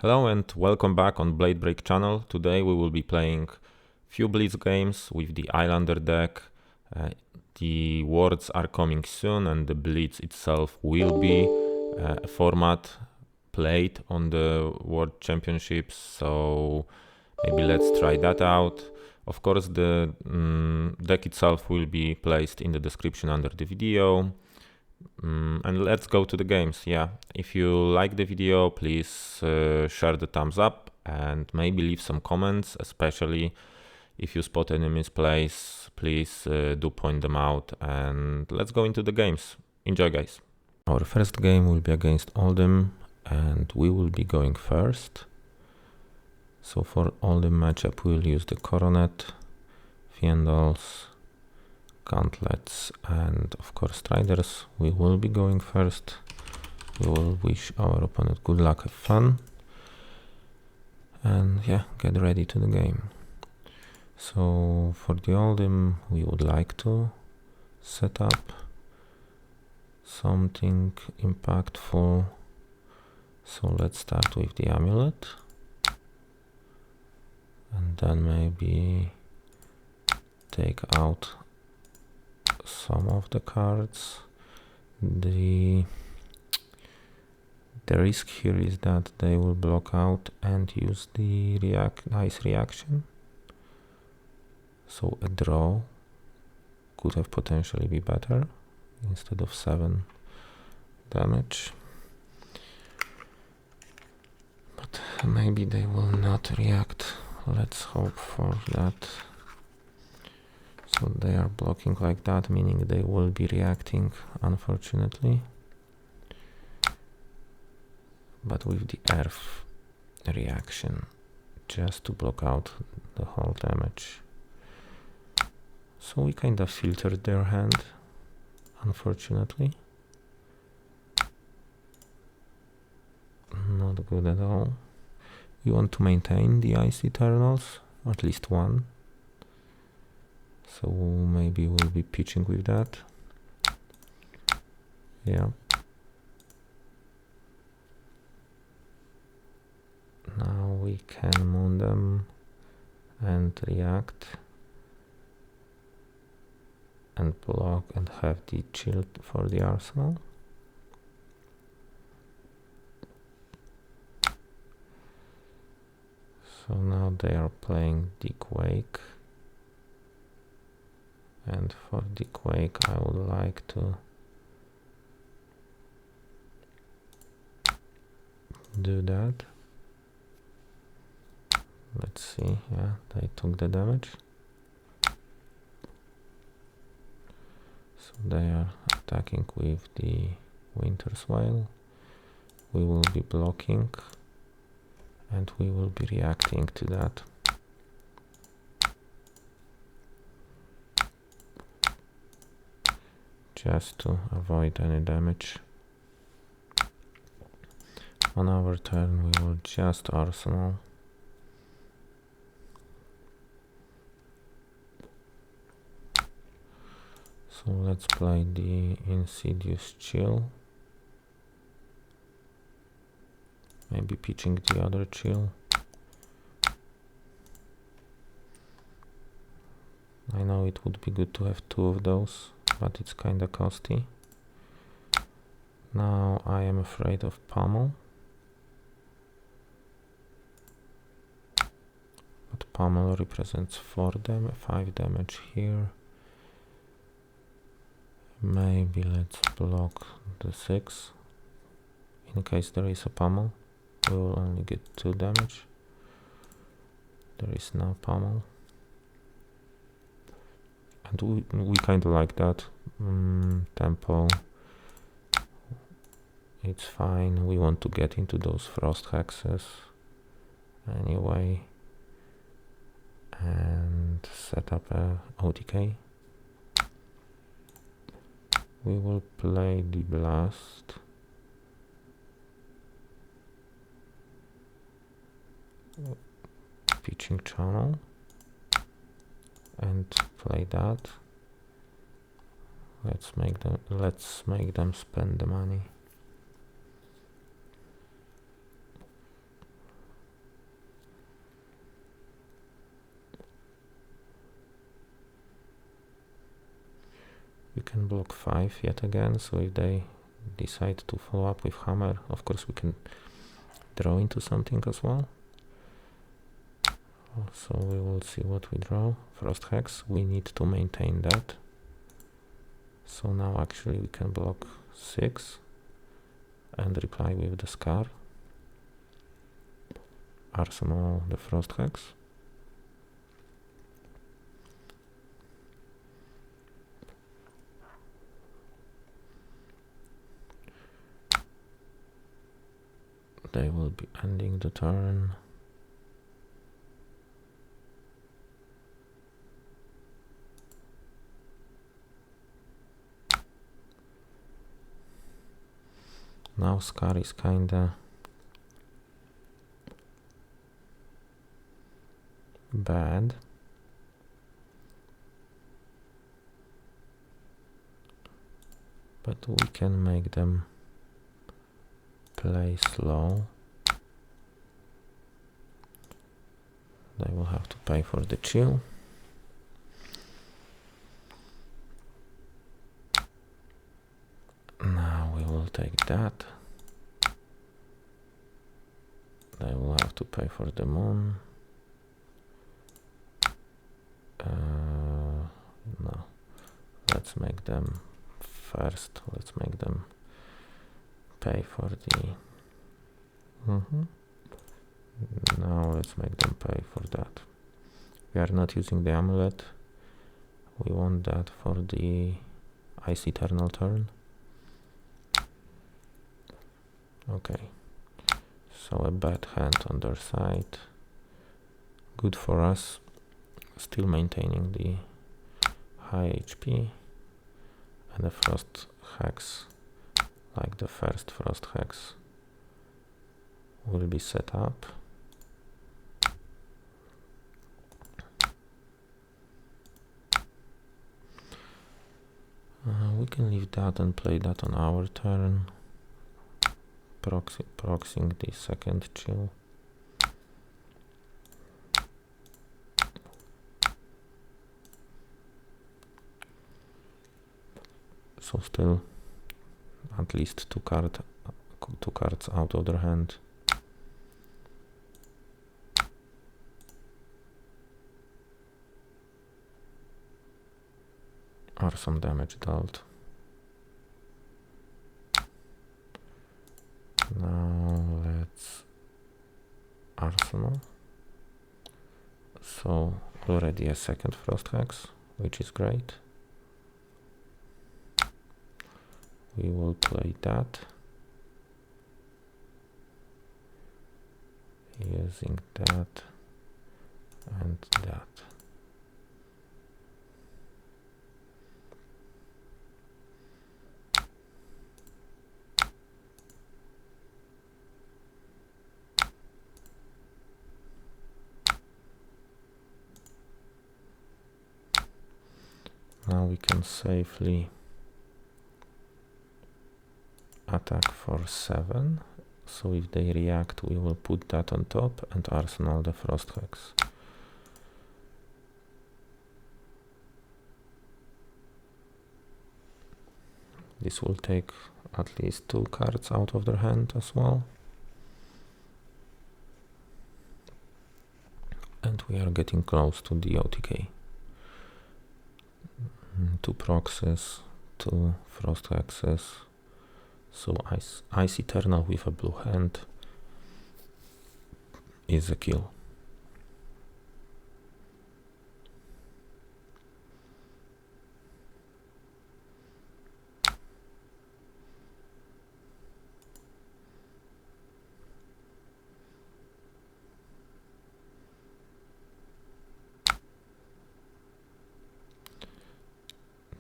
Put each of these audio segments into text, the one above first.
Hello and welcome back on Blade Break channel. Today we will be playing few Blitz games with the Iyslander deck. The Worlds are coming soon and the Blitz itself will be a format played on the World Championships, so maybe let's try that out. Of course the deck itself will be placed in the description under the video. And let's go to the games. Yeah, if you like the video, please share the thumbs up and maybe leave some comments, especially if you spot any misplays, please do point them out, and let's go into the games. Enjoy, guys. Our first game will be against Oldhim and we will be going first. So for Oldhim matchup we'll use the Coronet, Fiendals, Gauntlets, and of course Striders. We will be going first. We will wish our opponent good luck, have fun, and yeah, get ready to the game. So for the Oldhim we would like to set up something impactful. So let's start with the Amulet and then maybe take out some of the cards. The risk here is that they will block out and use the nice reaction. So a draw could have potentially be better instead of 7 damage. But maybe they will not react. Let's hope for that. So they are blocking like that, meaning they will be reacting, unfortunately. But with the Earth reaction, just to block out the whole damage. So we kind of filtered their hand, unfortunately. Not good at all. We want to maintain the Ice Eternals, at least one. So maybe we'll be pitching with that. Yeah. Now we can moon them and react and block and have the shield for the arsenal. So now they are playing the Quake. And for the Quake I would like to do that. Let's see, yeah, they took the damage. So they are attacking with the Winter's Veil. We will be blocking and we will be reacting to that. Just to avoid any damage. On our turn we will just arsenal. So let's play the Insidious Chill. Maybe pitching the other Chill. I know it would be good to have 2 of those, but it's kinda costly. Now I am afraid of Pummel. But Pummel represents 5 damage here. Maybe let's block the 6. In case there is a Pummel, we will only get 2 damage. There is no Pummel. And we kind of like that. Tempo, it's fine. We want to get into those frost hexes anyway and set up a OTK. We will play the Blast. Pitching Channel and play that. Let's make them spend the money. We can block 5 yet again, so if they decide to follow up with hammer, of course we can draw into something as well. So we will see what we draw. Frost Hex, we need to maintain that. So now actually we can block 6 and reply with the Scar. Arsenal the Frost Hex. They will be ending the turn. Now Scar is kinda bad. But we can make them play slow. They will have to pay for the chill. Now we will take that. They will have to pay for the moon. No, let's make them first. Let's make them pay for the. Now let's make them pay for that. We are not using the amulet. We want that for the Ice Eternal turn. Okay, so a bad hand on their side. Good for us. Still maintaining the high HP. And the Frost Hex, like the first Frost Hex, will be set up. We can leave that and play that on our turn, proxying the second chill. So still at least two cards out of their hand. Or some damage dealt. Now let's Arsenal. So already a second Frost Hex, which is great. We will play that. Using that and that. Now we can safely attack for 7. So if they react, we will put that on top and arsenal the Frost Hex. This will take at least 2 cards out of their hand as well. And we are getting close to the OTK. 2 proxies, 2 Frost Hexes. So Ice Eternal with a blue hand is a kill.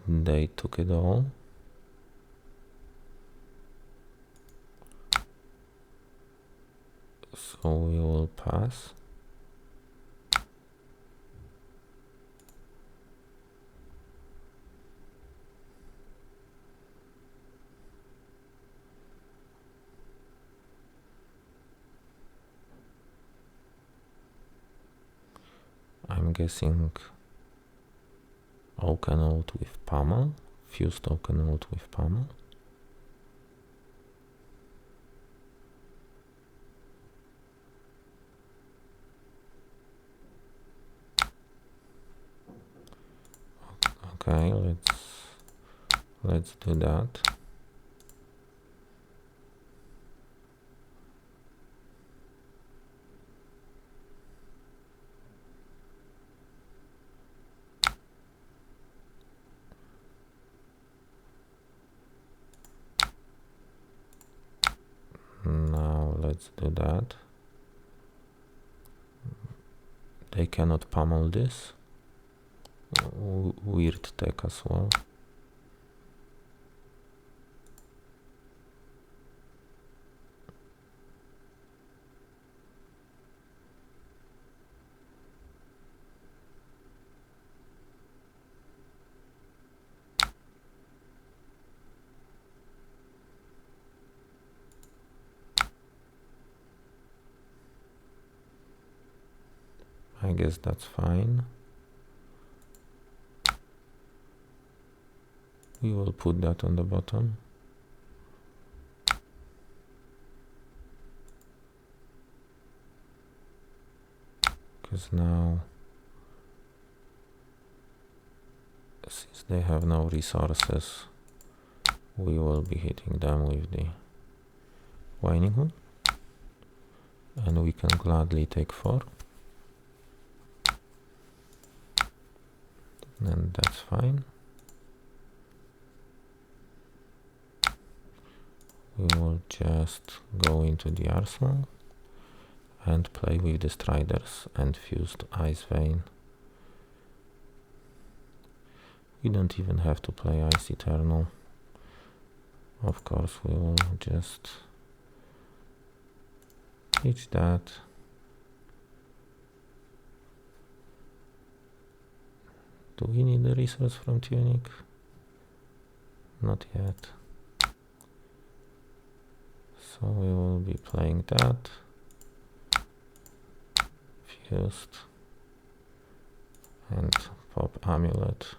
They took it all. So we will pass. I'm guessing Oak and Old with Pummel, fuse token ult with pummel. Okay, let's do that. Now let's do that. They cannot pummel this. Weird tech as well. I guess that's fine. We will put that on the bottom. Because now, since they have no resources, we will be hitting them with the Waning Hood. And we can gladly take 4. And that's fine. We will just go into the arsenal and play with the Striders and fused Ice Vein. We don't even have to play Ice Eternal. Of course, we will just pitch that. Do we need the resource from Tunic? Not yet. So we will be playing that. Fused. And pop Amulet.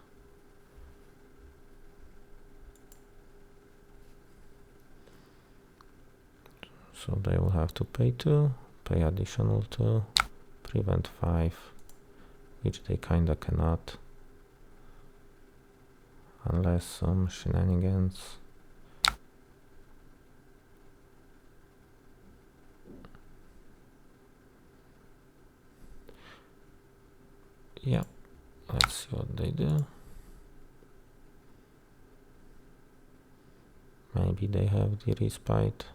So they will have to pay 2, pay additional 2, prevent 5, which they kinda cannot. Unless some shenanigans. Yeah, let's see what they do. Maybe they have the respite.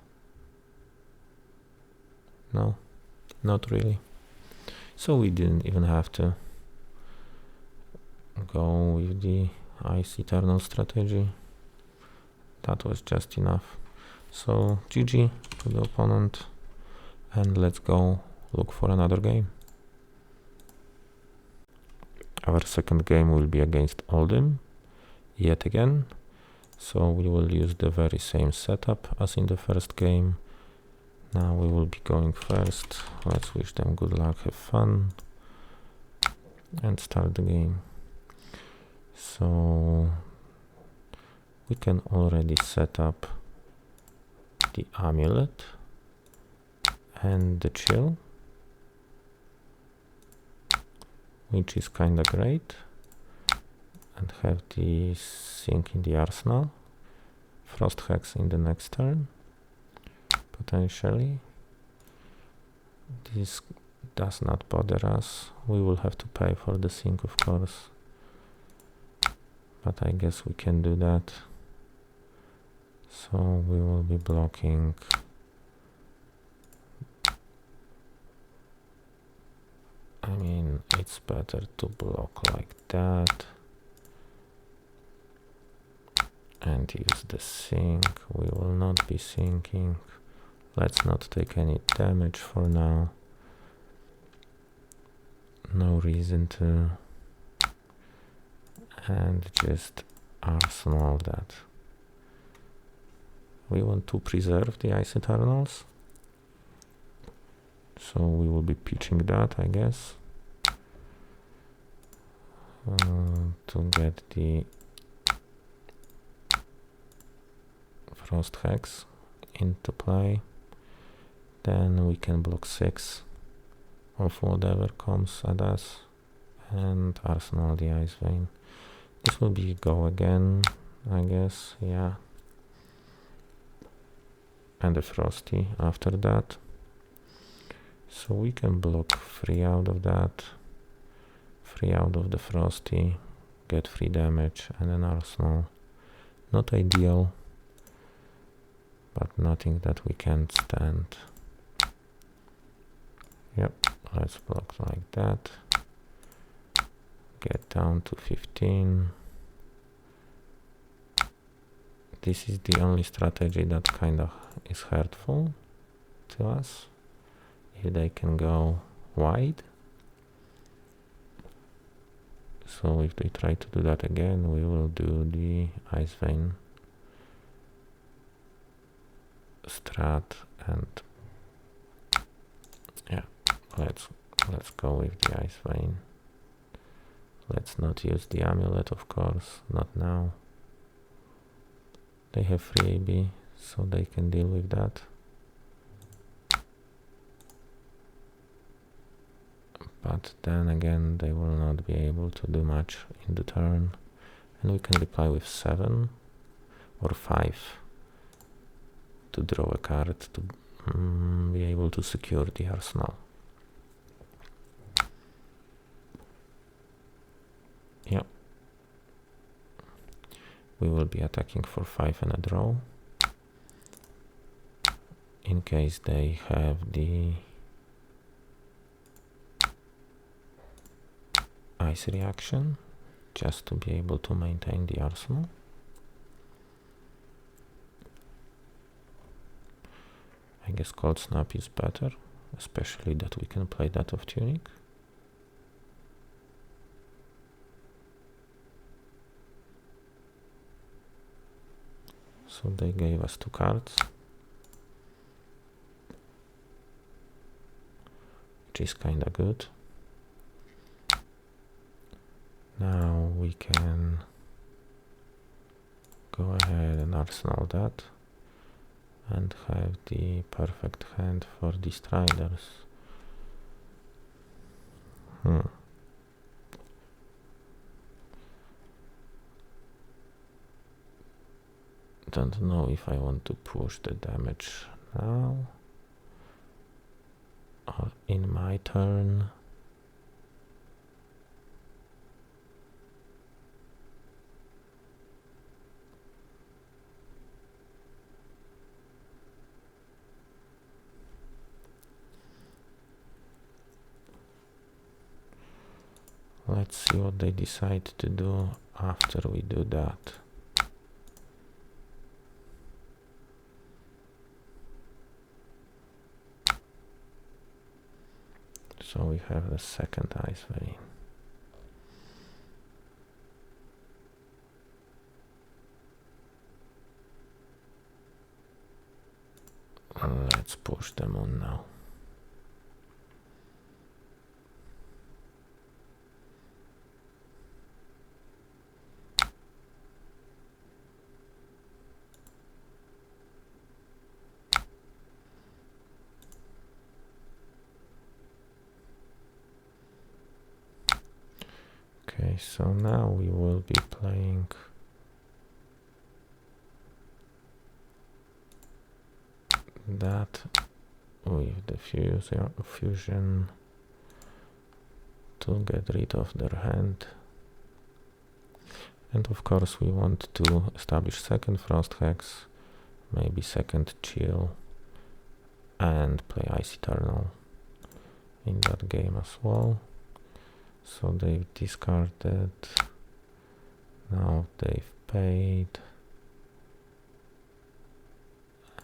No, not really. So we didn't even have to go with the Ice Eternal strategy. That was just enough. So GG to the opponent, and let's go look for another game. Our second game will be against Oldhim yet again. So we will use the very same setup as in the first game. Now we will be going first. Let's wish them good luck, have fun, and start the game. So we can already set up the amulet and the chill, which is kinda great, and have the sync in the arsenal. Frost Hex in the next turn, potentially. This does not bother us. We will have to pay for the sync, of course, but I guess we can do that. So we will be blocking I mean, it's better to block like that and use the sync. We will not be syncing. Let's not take any damage for now. No reason to. And just arsenal that. We want to preserve the Ice Eternals, so we will be pitching that, I guess, to get the Frost Hex into play. Then we can block 6 of whatever comes at us and arsenal the Ice Vein. This will be go again, I guess, yeah. And a Frosty after that. So we can block 3 out of that, 3 out of the Frosty, get 3 damage and an arsenal. Not ideal, but nothing that we can't stand. Yep, let's block like that. Get down to 15. This is the only strategy that kind of is hurtful to us. If they can go wide. So if they try to do that again, we will do the Ice Vein strat, and yeah, let's go with the Ice Vein. Let's not use the amulet, of course, not now. They have 3 AB, so they can deal with that. But then again, they will not be able to do much in the turn. And we can reply with 7 or 5 to draw a card to be able to secure the arsenal. Yeah. We will be attacking for 5 and a draw. In case they have the ice reaction, just to be able to maintain the arsenal. I guess Cold Snap is better, especially that we can play that of Tunic. So they gave us 2 cards, which is kinda good. Now we can go ahead and arsenal that and have the perfect hand for the Striders. Don't know if I want to push the damage now or in my turn. Let's see what they decide to do after we do that. So we have the second Ice Vein. Let's push them on now. Okay, so now we will be playing that with the fusion to get rid of their hand. And of course we want to establish second Frost Hex, maybe second Chill, and play Ice Eternal in that game as well. So they've discarded, now they've paid,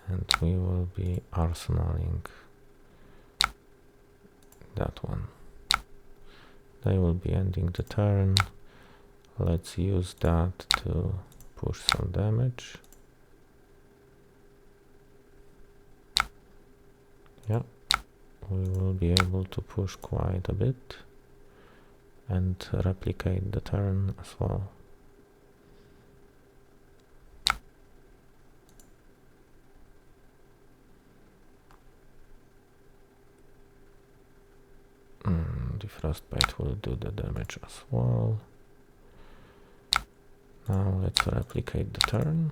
and we will be arsenaling that one. They will be ending the turn. Let's use that to push some damage. Yeah, we will be able to push quite a bit and replicate the turn as well. the frostbite will do the damage as well. Now let's replicate the turn.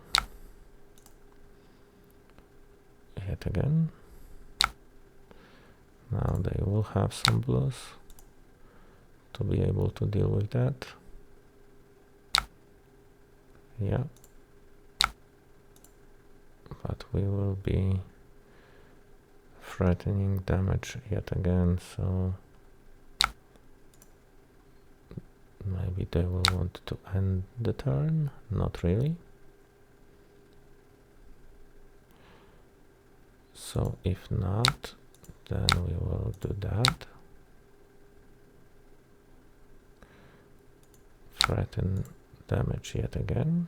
Yet again. Now they will have some blues to be able to deal with that. Yeah. But we will be threatening damage yet again, so maybe they will want to end the turn. Not really. So if not, then we will do that. Threaten damage yet again.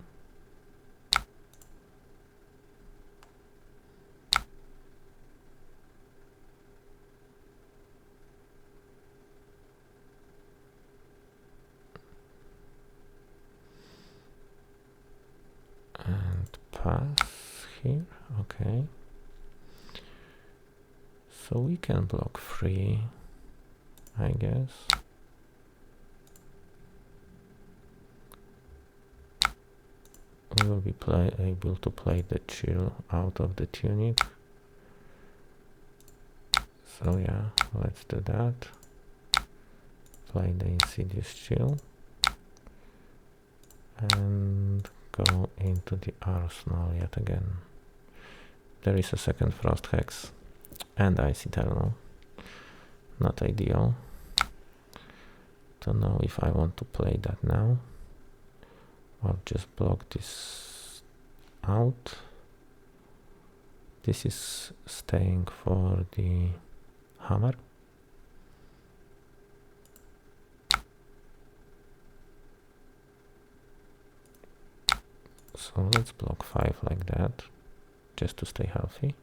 And pass here, okay. So we can block 3, I guess. We will be able to play the chill out of the tunic. So yeah, let's do that. Play the insidious chill. And go into the arsenal yet again. There is a second frost hex and ice eternal. Not ideal. Don't know if I want to play that now or just block this out. This is staying for the hammer. So let's block 5 like that, just to stay healthy,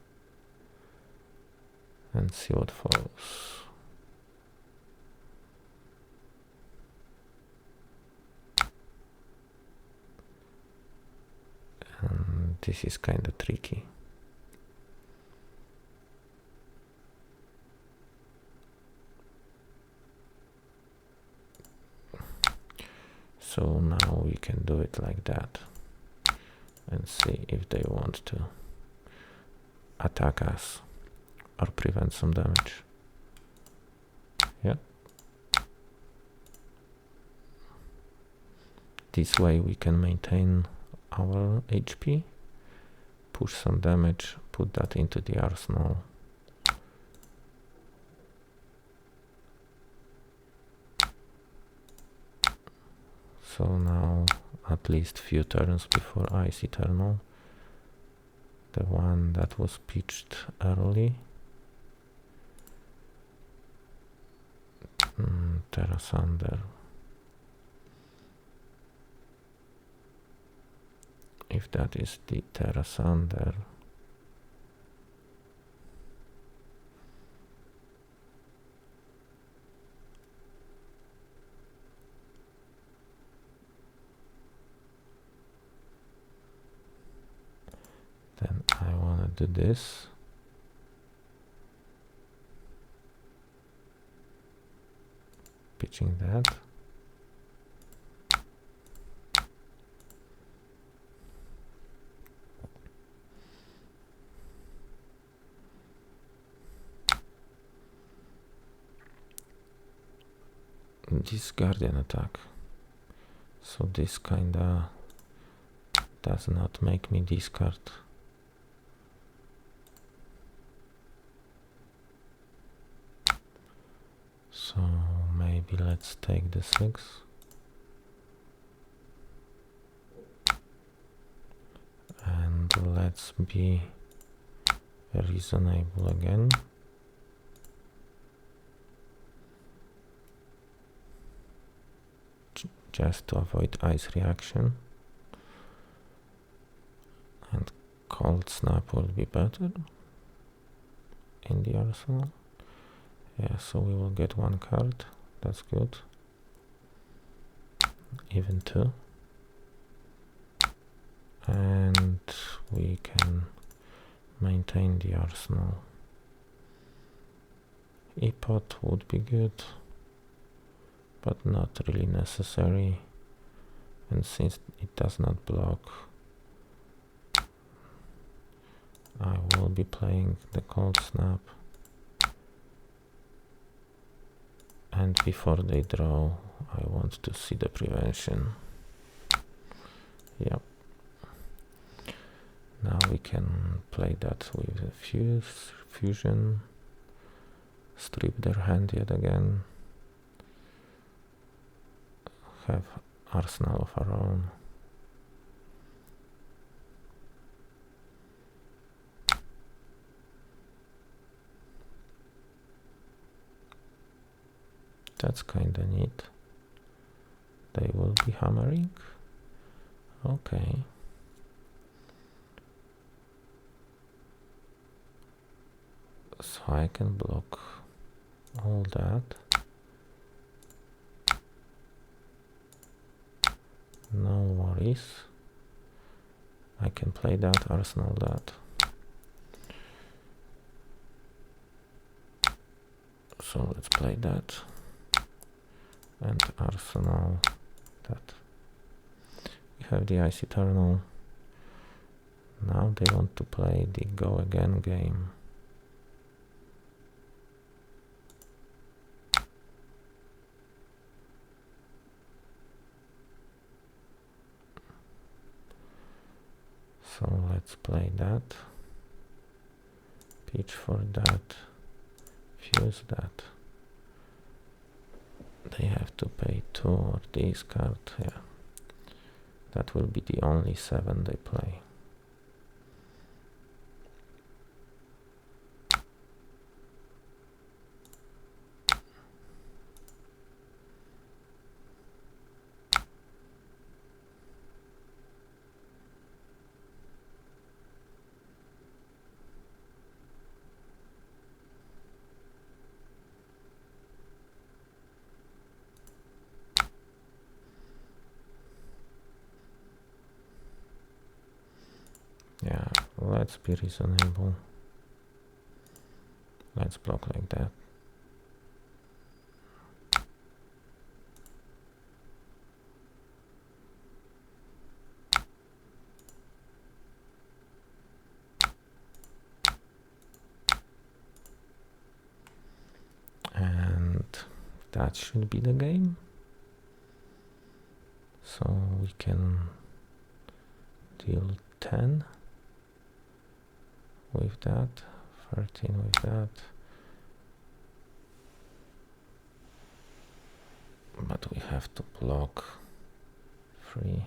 and see what follows. And this is kind of tricky. So now we can do it like that. And see if they want to attack us or prevent some damage. Yeah. This way we can maintain our HP, push some damage, put that into the arsenal. So now at least few turns before Ice Eternal, the one that was pitched early. Iyslander. If that is the Iyslander, then I want to do this. Pitching that. This guardian attack. So this kinda does not make me discard. So maybe let's take the 6. And let's be reasonable again. Just to avoid ice reaction. And cold snap will be better in the arsenal. Yeah, so we will get 1 card. That's good. Even 2. And we can maintain the arsenal. E-pot would be good. but not really necessary. And since it does not block, I will be playing the cold snap. And before they draw, I want to see the prevention. Yep. Now we can play that with a fusion. Strip their hand yet again. Have arsenal of our own. That's kinda neat. They will be hammering. Okay. So I can block all that. No worries. I can play that, arsenal that. So let's play that. And arsenal that. We have the Ice Eternal. Now they want to play the go again game. So let's play that. Pitch for that. Fuse that. They have to pay 2 or discard, yeah. That will be the only 7 they play. Yeah, let's be reasonable. Let's block like that. And that should be the game. So we can deal 10 with that, 13 with that. But we have to block 3.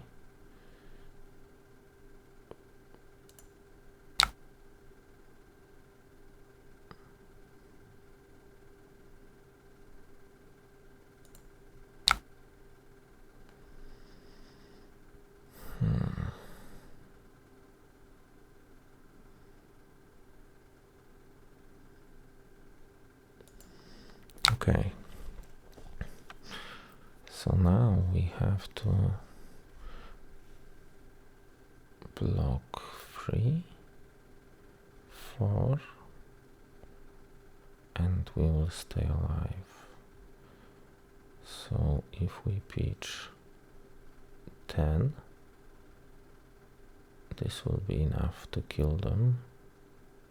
Okay, so now we have to block 3, 4, and we will stay alive. So if we pitch 10, this will be enough to kill them.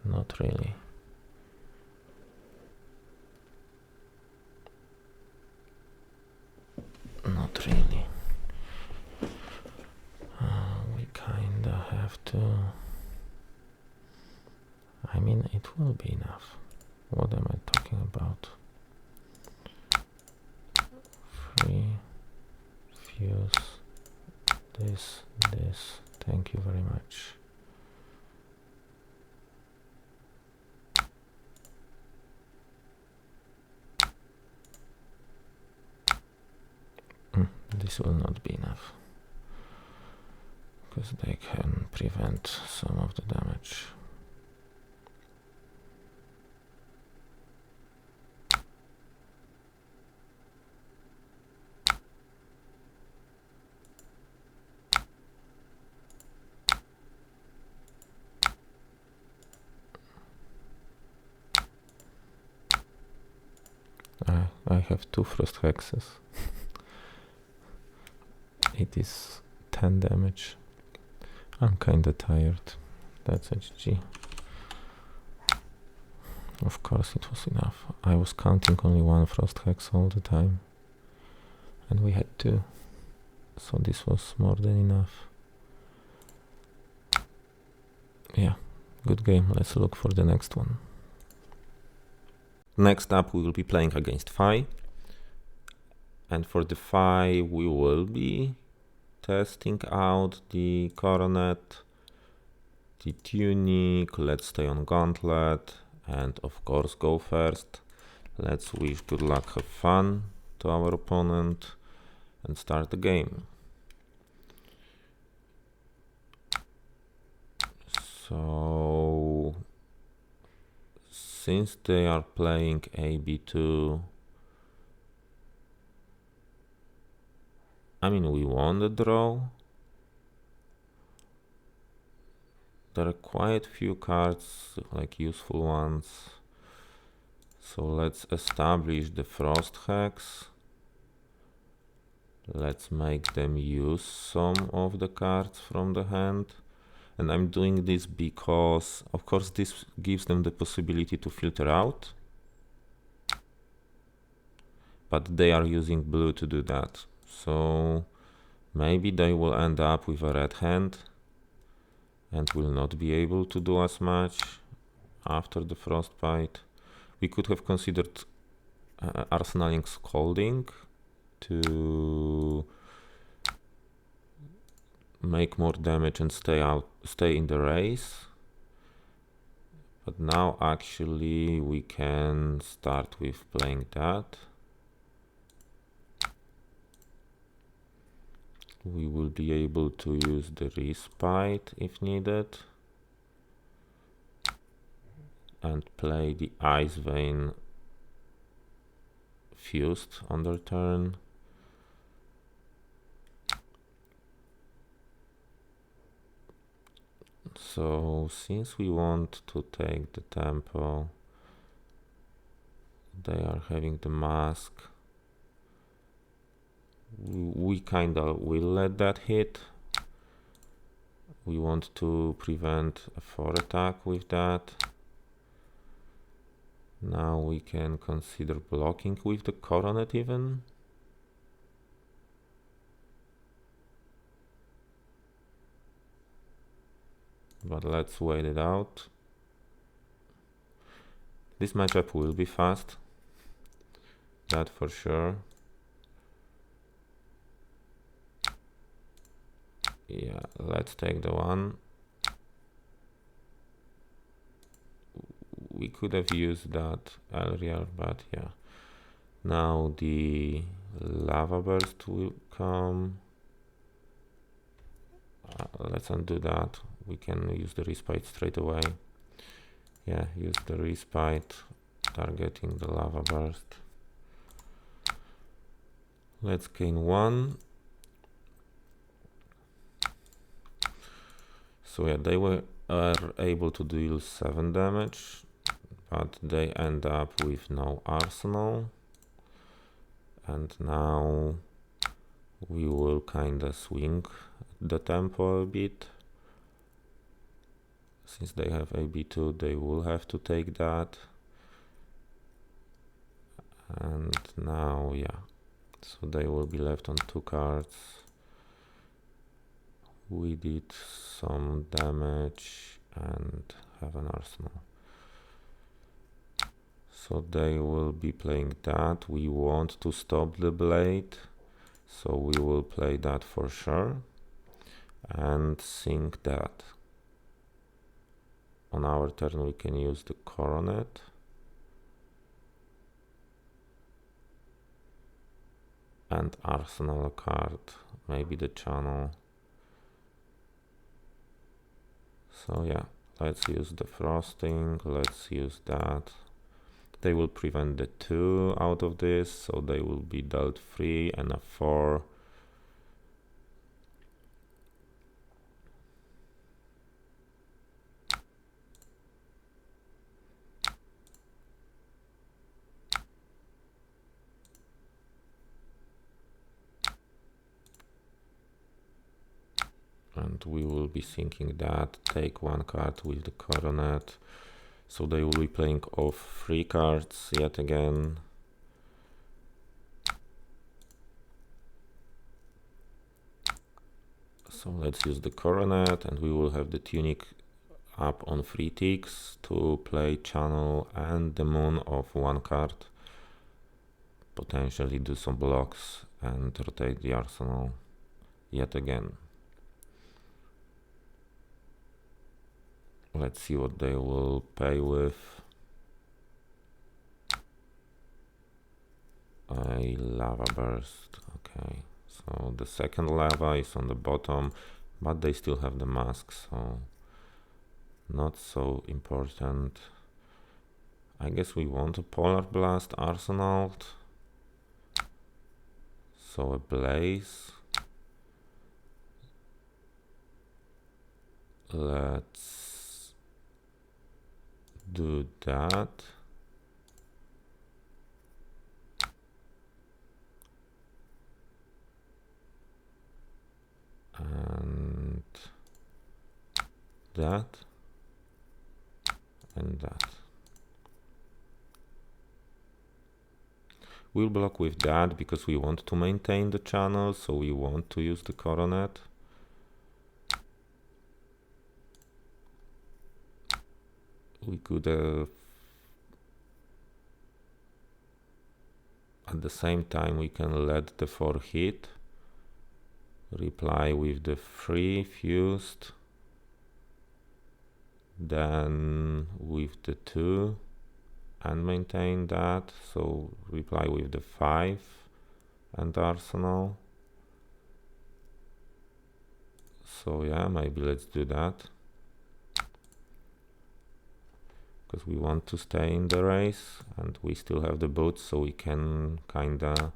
Not really. Not really. We kinda have to. I mean, it will be enough. What am I talking about? 3, fuse, this. Thank you very much. This will not be enough, because they can prevent some of the damage. I have 2 frost hexes. It is 10 damage. I'm kinda tired. That's HG. Of course it was enough. I was counting only one frost hex all the time. And we had two. So this was more than enough. Yeah, good game. Let's look for the next one. Next up we will be playing against Fi. And for the Fi we will be testing out the coronet, the tunic, let's stay on gauntlet, and of course go first. Let's wish good luck, have fun to our opponent and start the game. So since they are playing AB2, I mean, we won the draw. There are quite few cards, like useful ones. So let's establish the frost hex. Let's make them use some of the cards from the hand. And I'm doing this because, of course, this gives them the possibility to filter out. But they are using blue to do that. So maybe they will end up with a red hand and will not be able to do as much after the frostbite. We could have considered arsenaling Scalding to make more damage and stay in the race. But now actually we can start with playing that. We will be able to use the respite if needed and play the Ice Vein fused on their turn. So since we want to take the tempo, they are having the mask. We kinda will let that hit. We want to prevent a 4 attack with that. Now we can consider blocking with the coronet even. But let's wait it out. This matchup will be fast, that for sure. Yeah, let's take the one. We could have used that earlier, but yeah. Now the lava burst will come. Let's undo that. We can use the respite straight away. Yeah, use the respite, targeting the lava burst. Let's gain 1. So yeah, they are able to deal 7 damage, but they end up with no arsenal. And now we will kinda swing the tempo a bit. Since they have AB2, they will have to take that. And now, yeah, so they will be left on 2 cards. We did some damage and have an arsenal. So they will be playing that. We want to stop the blade, so we will play that for sure and sink that. On our turn we can use the coronet. And arsenal card, maybe the channel. So yeah, let's use the frosting, let's use that. They will prevent the 2 out of this, so they will be dealt 3 and a 4. And we will be thinking that, take one card with the coronet. So they will be playing off 3 cards yet again. So let's use the coronet, and we will have the tunic up on 3 ticks to play channel and the moon of 1 card. Potentially do some blocks and rotate the arsenal yet again. Let's see what they will pay with. A lava burst. Okay, so the second lava is on the bottom, but they still have the mask, so not so important. I guess we want a polar blast arsenal. So a blaze. Let's do that. And that. And that. We'll block with that because we want to maintain the channel, so we want to use the coronet. We could at the same time we can let the 4 hit, reply with the 3 fused, then with the 2 and maintain that, so reply with the 5 and arsenal. So yeah, maybe let's do that, because we want to stay in the race and we still have the boots, so we can kinda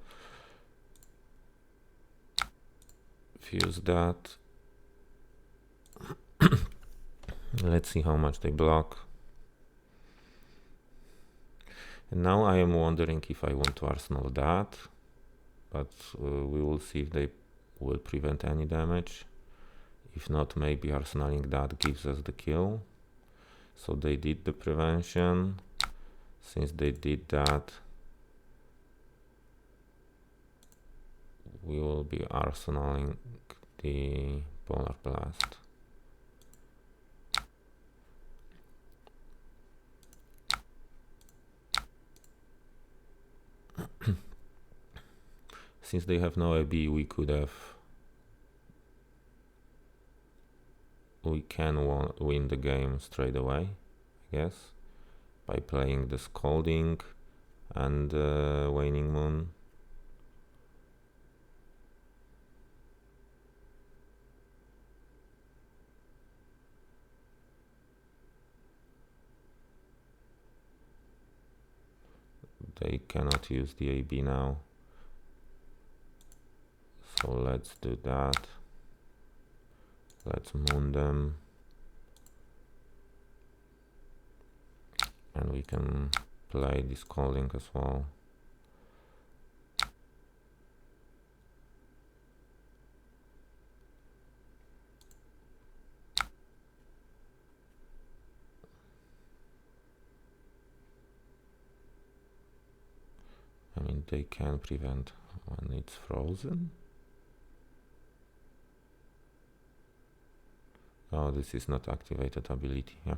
fuse that. Let's see how much they block. And now I am wondering if I want to arsenal that, but we will see if they will prevent any damage. If not, maybe arsenaling that gives us the kill. So they did the prevention. Since they did that, we will be arsenaling the polar blast. Since they have no AB, we can win the game straight away, I guess, by playing the Scalding and Waning Moon. They cannot use the AB now, so let's do that. Let's moon them, and we can play this calling as well. I mean, they can prevent when it's frozen. Oh, this is not activated ability. Yeah.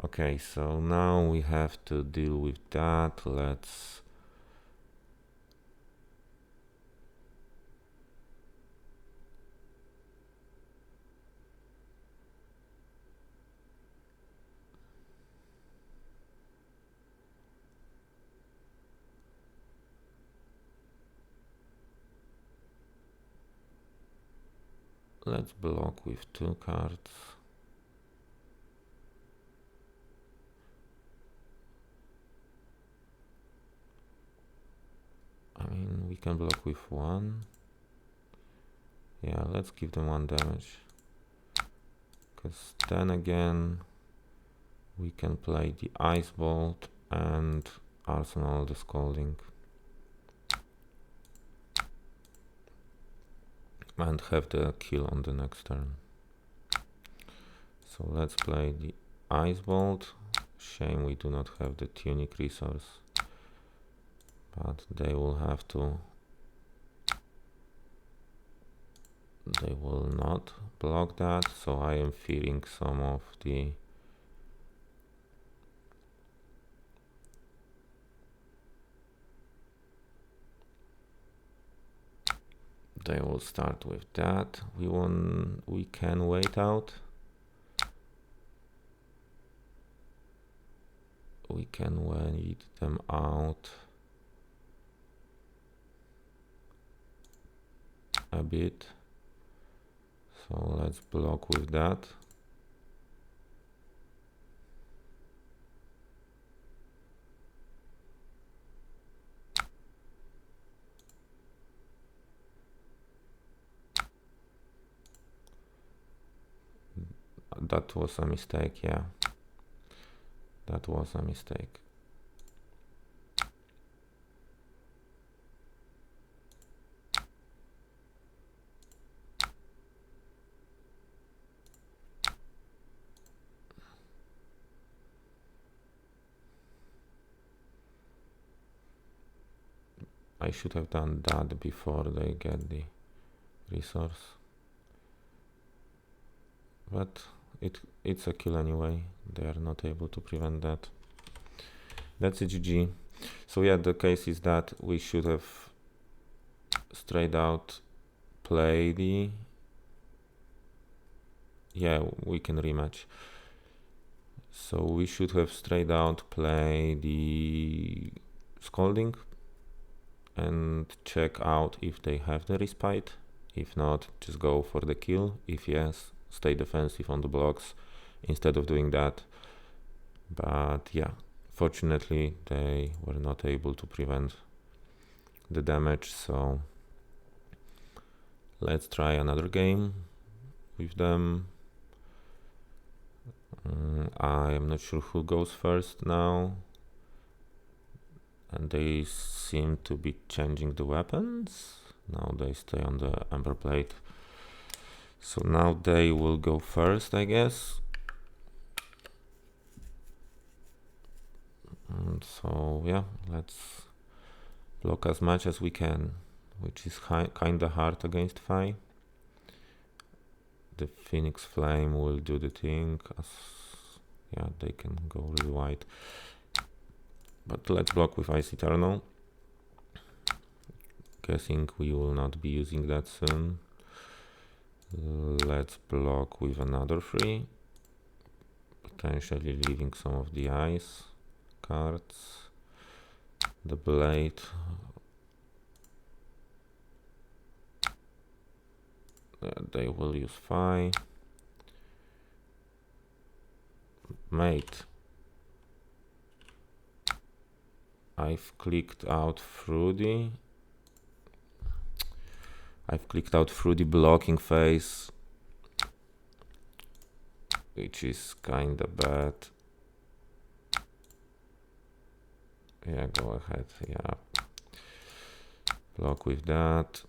Okay, so now we have to deal with that. Let's block with 2 cards. I mean, we can block with 1. Yeah, let's give them 1 damage, because then again we can play the Ice Bolt and arsenal the Scalding and have the kill on the next turn. So let's play the Ice Bolt. Shame we do not have the tunic resource, but they will have to. They will not block that, so I am fearing some of the they will start with that. We can wait out. We can wait them out a bit. So let's block with that. That was a mistake, yeah. That was a mistake. I should have done that before they get the resource. But it's a kill anyway. They are not able to prevent that. That's a GG. So yeah, the case is that we should have straight out play the... Yeah, we can rematch. So we should have straight out play the Scolding and check out if they have the respite. If not, just go for the kill. If yes, stay defensive on the blocks instead of doing that. But yeah, fortunately they were not able to prevent the damage, so let's try another game with them. I am not sure who goes first now, and they seem to be changing the weapons. Now they stay on the Ember Blade, so now they will go first, I guess. So yeah, let's block as much as we can, which is kinda hard against Phi. The Phoenix Flame will do the thing, as yeah, they can go really wide. But let's block with Ice Eternal. Guessing we will not be using that soon. Let's block with another 3, potentially leaving some of the ice cards. The blade. They will use 5. Mate. I've clicked out through the blocking phase, which is kinda bad. Yeah, go ahead, yeah. Block with that.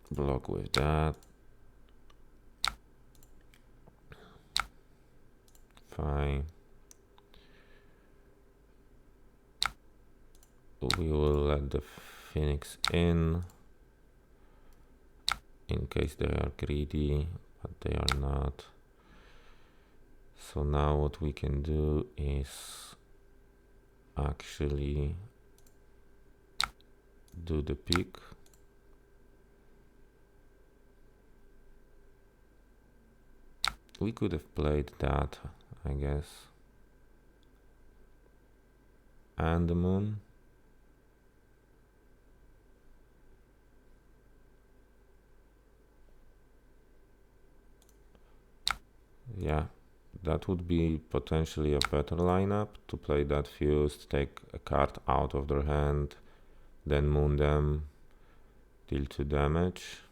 Block with that. Fine. We will let the Phoenix in case they are greedy, but they are not. So now what we can do is actually do the pick. We could have played that, I guess. And the moon. Yeah, that would be potentially a better lineup to play that fused, take a card out of their hand, then moon them, deal 2 damage.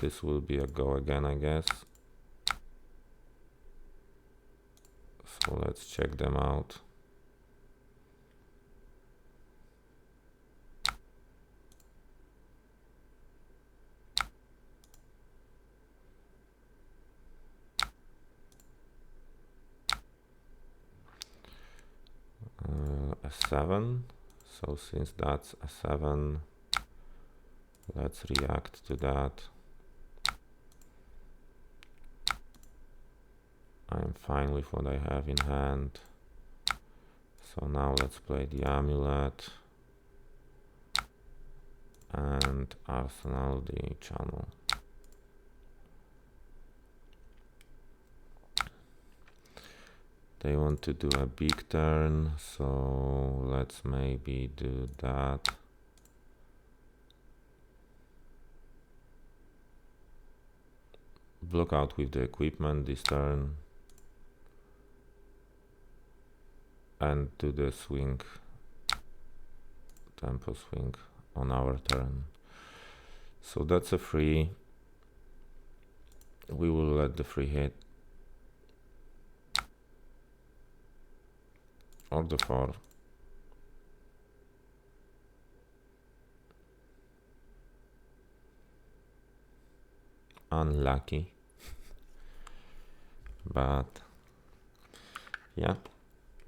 This will be a go again, I guess. So let's check them out. 7. So since that's a 7, let's react to that. I'm fine with what I have in hand. So now let's play the amulet and arsenal the channel. They want to do a big turn, so let's maybe do that. Block out with the equipment this turn and do the swing, tempo swing on our turn. So that's a free. We will let the free hit. Or the 4. Unlucky. But yeah,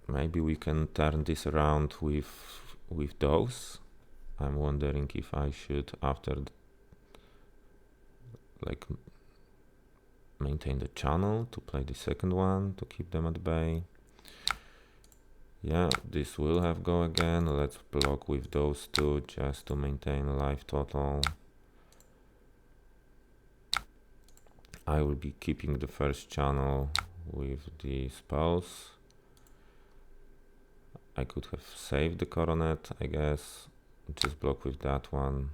maybe we can turn this around with those. I'm wondering if I should, after like maintain the channel to play the second one to keep them at bay. Yeah, this will have go again. Let's block with those two just to maintain life total. I will be keeping the first channel with the spells. I could have saved the coronet, I guess. Just block with that one.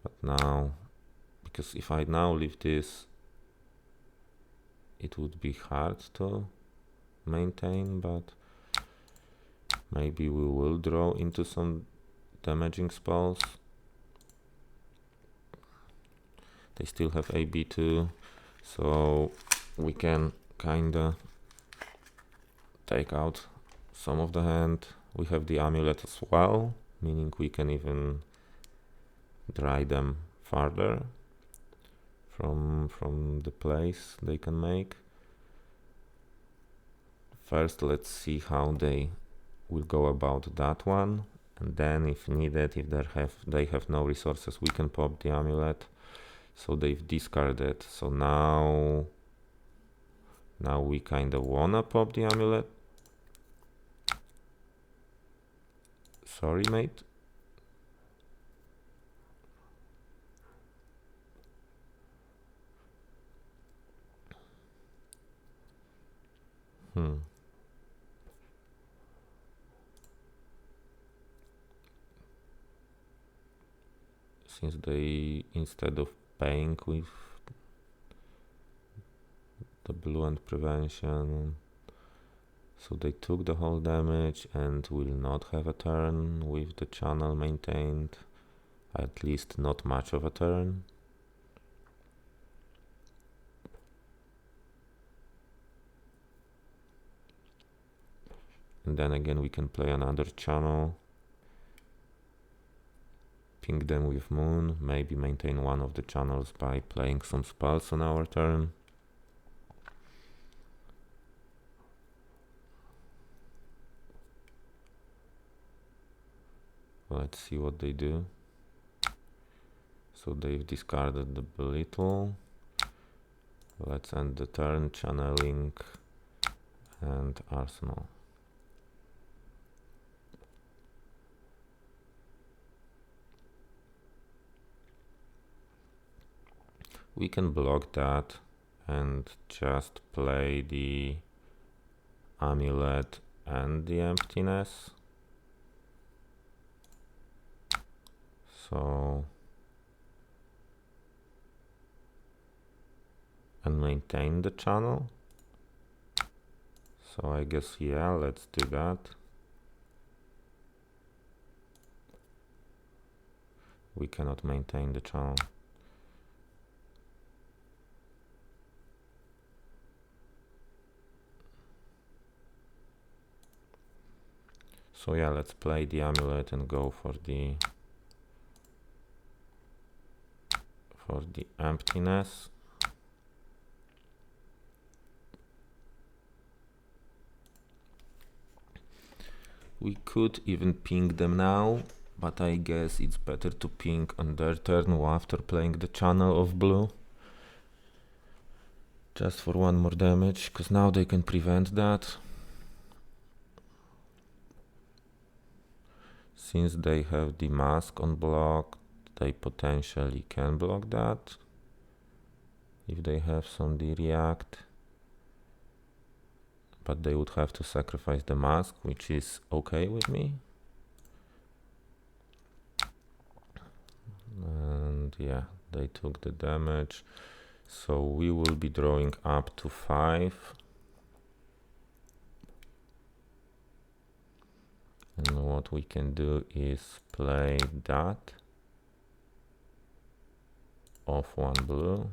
But now, because if I now leave this, it would be hard to maintain, but maybe we will draw into some damaging spells. They still have AB2, so we can kinda take out some of the hand. We have the amulet as well, meaning we can even dry them farther from the place they can make. First, let's see how they will go about that one, and then if needed, if they have no resources, we can pop the amulet. So they've discarded, so now we kind of wanna pop the amulet. Sorry, mate. Since they, instead of paying with the blue and prevention, so they took the whole damage and will not have a turn with the channel maintained, at least not much of a turn. And then again we can play another channel, ping them with moon, maybe maintain one of the channels by playing some spells on our turn. Let's see what they do. So they've discarded the belittle. Let's end the turn, channeling and arsenal. We can block that and just play the amulet and the emptiness. So, and maintain the channel. So I guess, yeah, let's do that. We cannot maintain the channel. So yeah, let's play the amulet and go for the emptiness. We could even ping them now, but I guess it's better to ping on their turn after playing the channel of blue. Just for one more damage, because now they can prevent that. Since they have the mask on block, they potentially can block that. If they have some react. But they would have to sacrifice the mask, which is okay with me. And yeah, they took the damage. So we will be drawing up to 5. And what we can do is play that off 1 blue.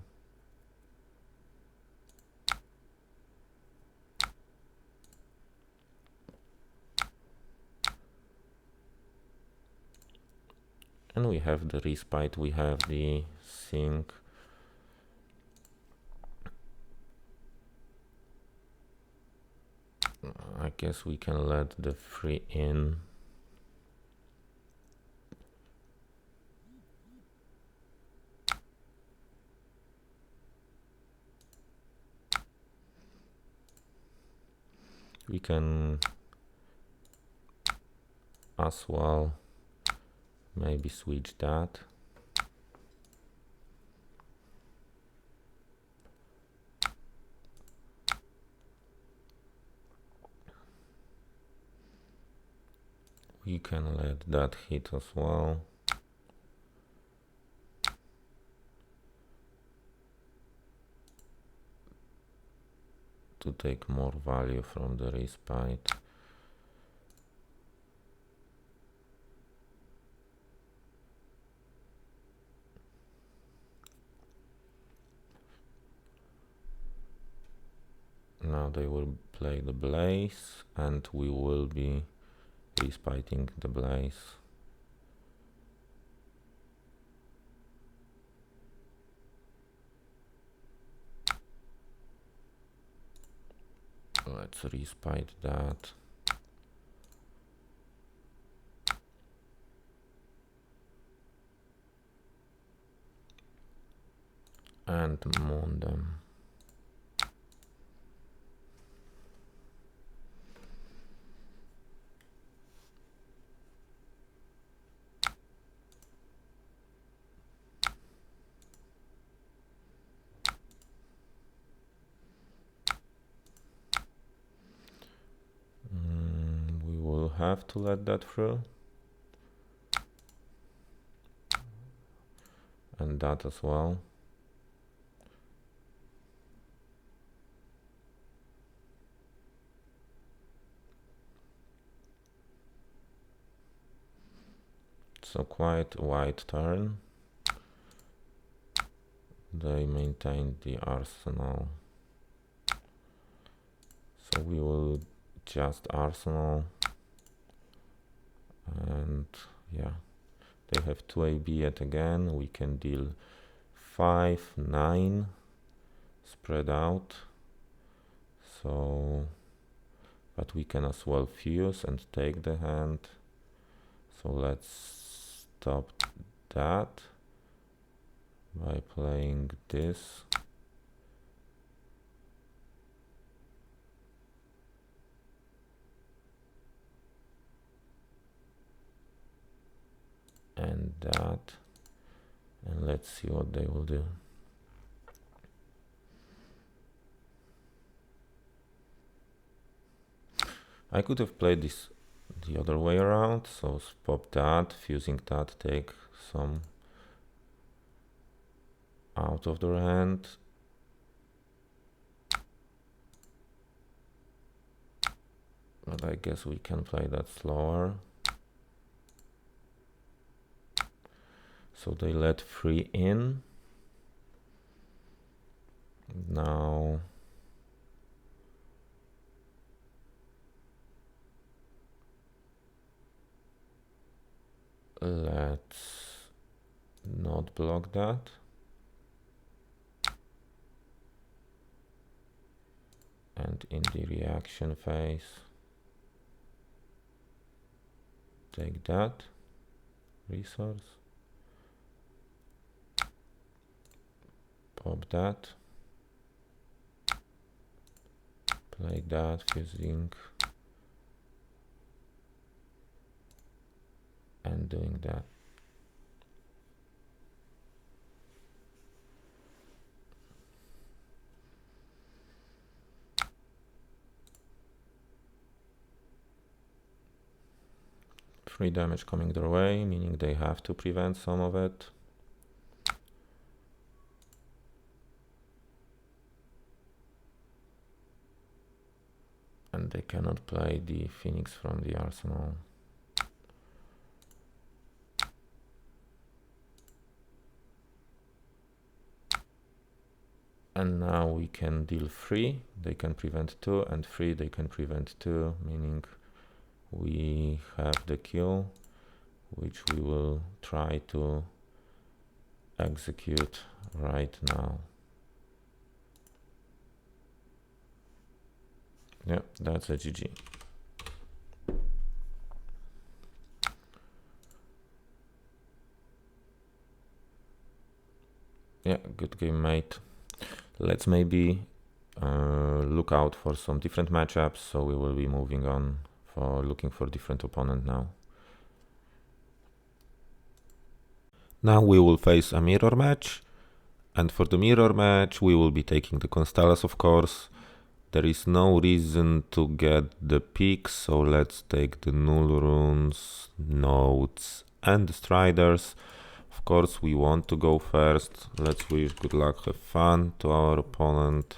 And we have the respite, we have the sync. I guess we can let the free in. We can as well maybe switch that. We can let that hit as well. To take more value from the respite. Now they will play the blaze and we will be respiting the blaze. Let's respite that. And moon them. We will have to let that through. And that as well. So quite a wide turn. They maintained the arsenal. So we will just arsenal. And yeah, they have 2 AB yet again. We can deal 5, 9 spread out. So, but we can as well fuse and take the hand. So let's stop that by playing this. And that, and let's see what they will do. I could have played this the other way around, so pop that, fusing that, take some out of their hand. But I guess we can play that slower. So they let 3 in. Now let's not block that. And in the reaction phase, take that resource, pop that, play that, fusing, and doing that. Free damage coming their way, meaning they have to prevent some of it. And they cannot play the Phoenix from the arsenal. And now we can deal 3, they can prevent 2, and 3 they can prevent 2, meaning we have the kill, which we will try to execute right now. Yeah, that's a GG. Yeah, good game, mate. Let's maybe look out for some different matchups, so we will be moving on for looking for different opponent now. Now we will face a mirror match, and for the mirror match we will be taking the Constellas, of course. There is no reason to get the picks, so let's take the Null Runes, Nodes and the Striders. Of course we want to go first. Let's wish good luck, have fun to our opponent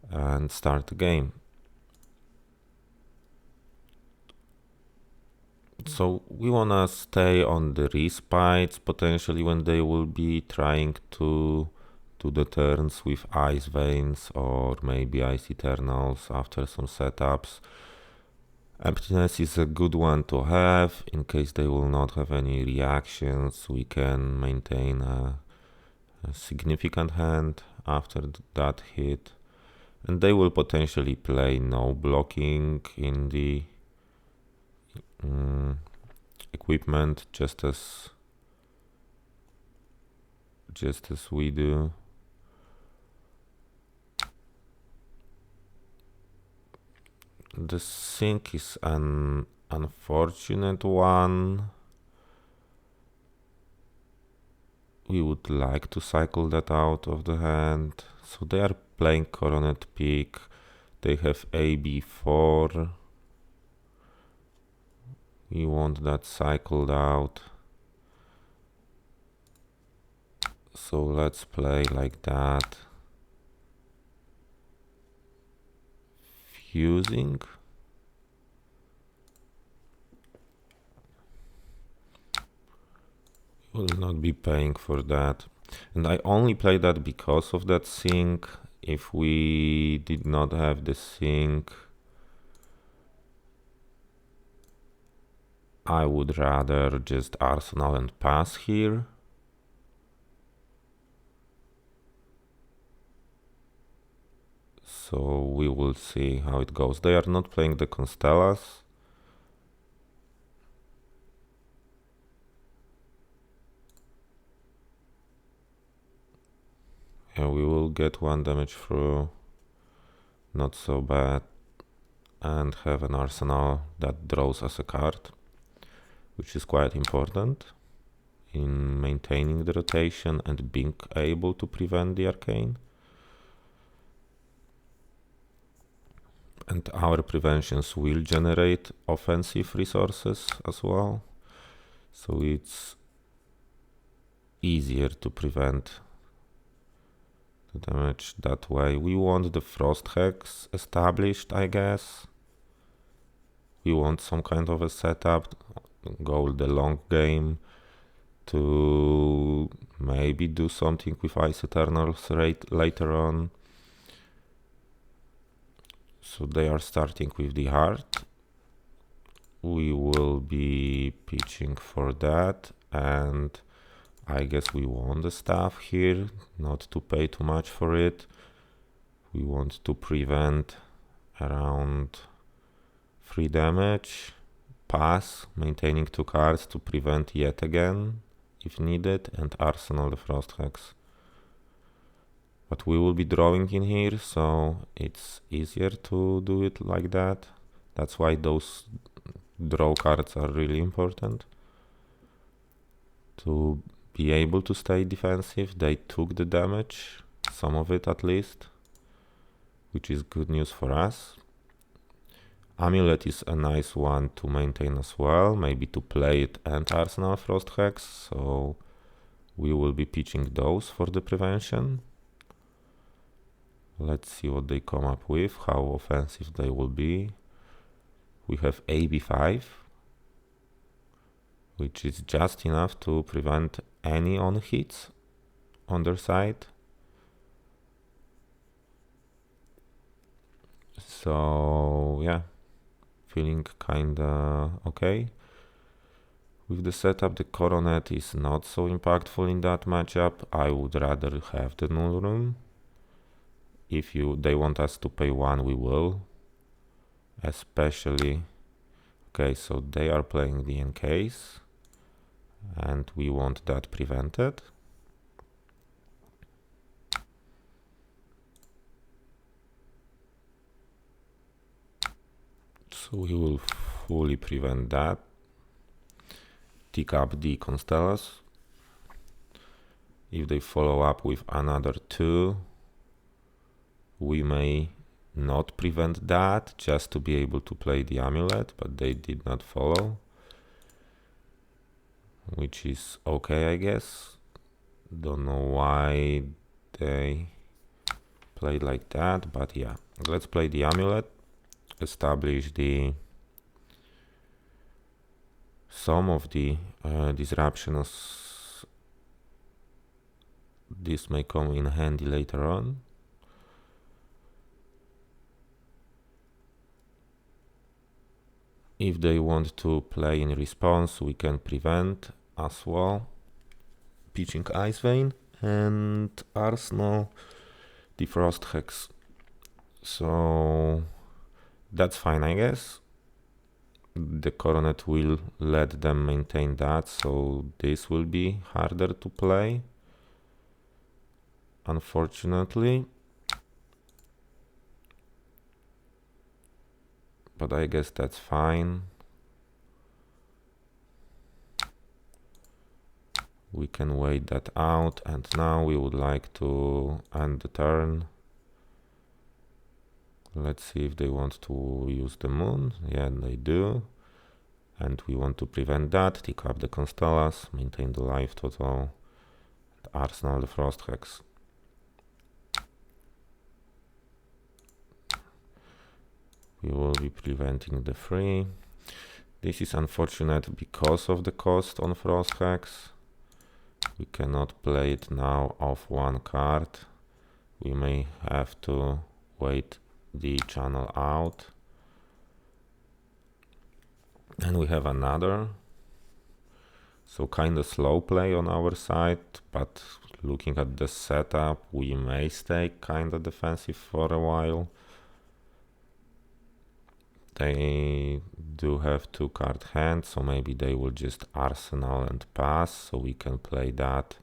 and start the game. So we wanna stay on the respites potentially when they will be trying to do the turns with Ice Veins or maybe Ice Eternals after some setups. Emptiness is a good one to have in case they will not have any reactions. We can maintain a significant hand after that hit, and they will potentially play no blocking in the equipment just as we do. The sync is an unfortunate one. We would like to cycle that out of the hand. So they are playing Coronet Peak. They have AB4. We want that cycled out. So let's play like that. Fusing. Will not be paying for that. And I only play that because of that sync. If we did not have the sync, I would rather just Arsenal and pass here. So we will see how it goes. They are not playing the Constellas. Yeah, we will get 1 damage through. Not so bad. And have an Arsenal that draws us a card, which is quite important in maintaining the rotation and being able to prevent the arcane. And our preventions will generate offensive resources as well, so it's easier to prevent the damage that way. We want the Frost Hex established, I guess. We want some kind of a setup, go the long game to maybe do something with Ice Eternals later on. So they are starting with the heart. We will be pitching for that, and I guess we want the staff here, not to pay too much for it. We want to prevent around 3 damage, pass, maintaining 2 cards to prevent yet again, if needed, and arsenal the Frost Hex. But we will be drawing in here, so it's easier to do it like that. That's why those draw cards are really important. To be able to stay defensive, they took the damage, some of it at least, which is good news for us. Amulet is a nice one to maintain as well, maybe to play it and arsenal Frost Hex, so we will be pitching those for the prevention. Let's see what they come up with, how offensive they will be. We have AB5, which is just enough to prevent any on hits on their side. So yeah, feeling kinda okay. With the setup, the Coronet is not so impactful in that matchup. I would rather have the Null Room. If they want us to pay 1, we will. Especially, okay, so they are playing the Encase, and we want that prevented. So we will fully prevent that. Tick up the Constellas. If they follow up with another 2, we may not prevent that, just to be able to play the Amulet, but they did not follow, which is okay, I guess. Don't know why they played like that, but yeah, let's play the Amulet, establish the some of the disruptions. This may come in handy later on. If they want to play in response, we can prevent as well. Pitching Ice Vein and arsenal the Frost Hex. So that's fine, I guess. The Coronet will let them maintain that, so this will be harder to play, unfortunately. But I guess that's fine. We can wait that out, and now we would like to end the turn. Let's see if they want to use the moon. Yeah, they do. And we want to prevent that. Tick up the Constellas, maintain the life total, and arsenal the Frost Hex. We will be preventing the 3. This is unfortunate because of the cost on Frost Hex. We cannot play it now off 1 card. We may have to wait the channel out. And we have another. So kind of slow play on our side, but looking at the setup, we may stay kind of defensive for a while. They do have 2 card hands, so maybe they will just arsenal and pass, so we can play that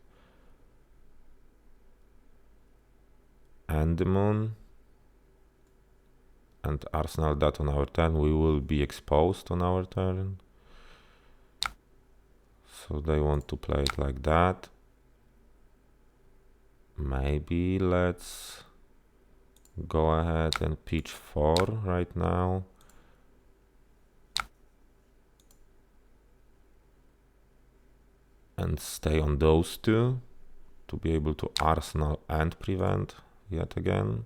and the moon and arsenal that on our turn. We will be exposed on our turn, so they want to play it like that. Maybe let's go ahead and pitch 4 right now. And stay on those 2 to be able to arsenal and prevent yet again.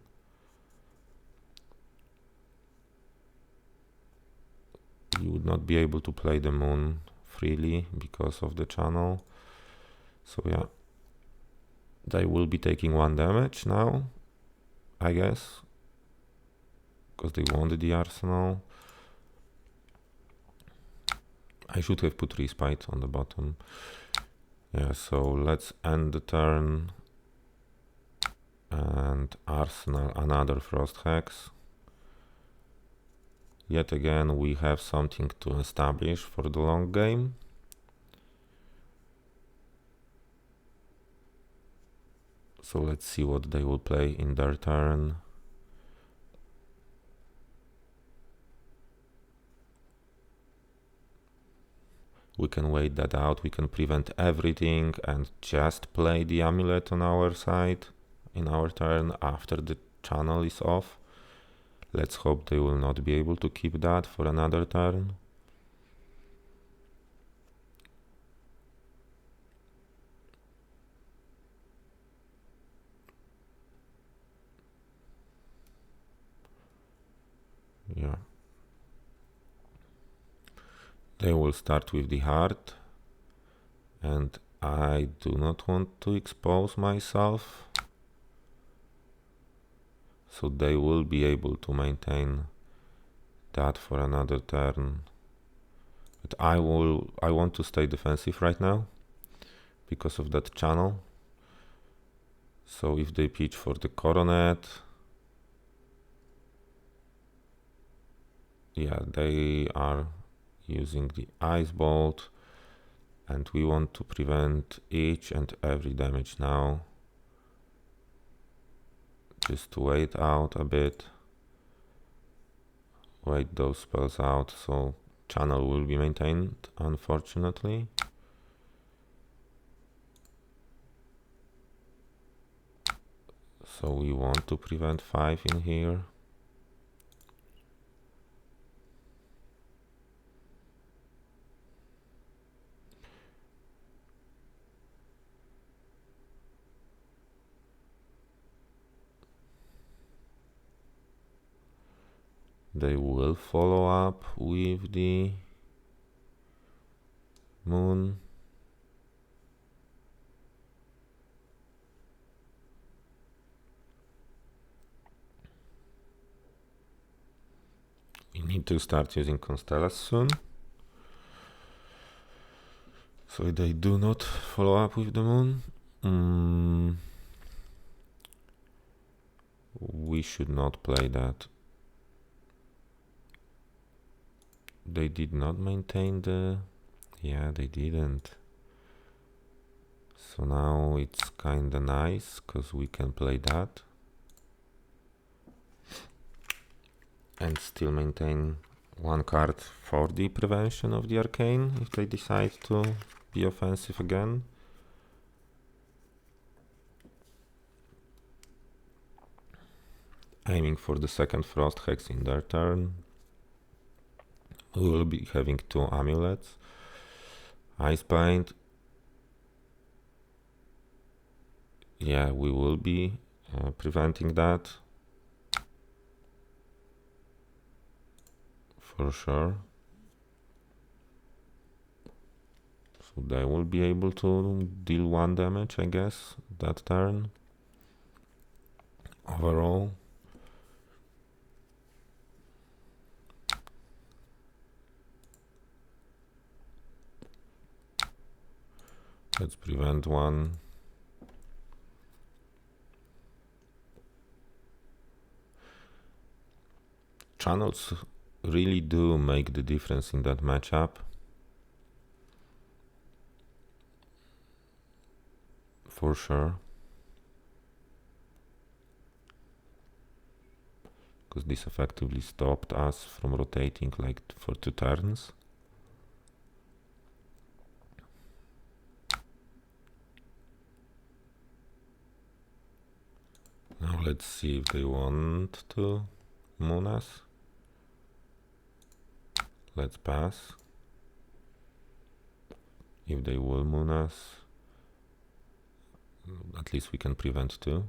You would not be able to play the moon freely because of the channel. So yeah, they will be taking 1 damage now, I guess, because they wanted the arsenal. I should have put respite on the bottom. Yeah, so let's end the turn and arsenal another Frost Hex. Yet again, we have something to establish for the long game. So let's see what they will play in their turn. We can wait that out, we can prevent everything and just play the amulet on our side in our turn after the channel is off. Let's hope they will not be able to keep that for another turn. Yeah. They will start with the heart, and I do not want to expose myself. So they will be able to maintain that for another turn. But I want to stay defensive right now because of that channel. So if they pitch for the coronet, yeah, they are using the ice bolt, and we want to prevent each and every damage now. Just to wait out a bit, wait those spells out, so channel will be maintained, unfortunately. So we want to prevent 5 in here. They will follow up with the moon. We need to start using Constellas soon. So they do not follow up with the moon. We should not play that. They did not maintain the... Yeah, they didn't. So now it's kinda nice, because we can play that. And still maintain one card for the prevention of the arcane, if they decide to be offensive again. Aiming for the second Frost Hex in their turn. We will be having 2 amulets. Icebind. Yeah, we will be preventing that. For sure. So they will be able to deal 1 damage, I guess, that turn. Overall. Let's prevent 1. Channels really do make the difference in that matchup. For sure. Because this effectively stopped us from rotating like for 2 turns. Now let's see if they want to moon us. Let's pass. If they will moon us, at least we can prevent 2.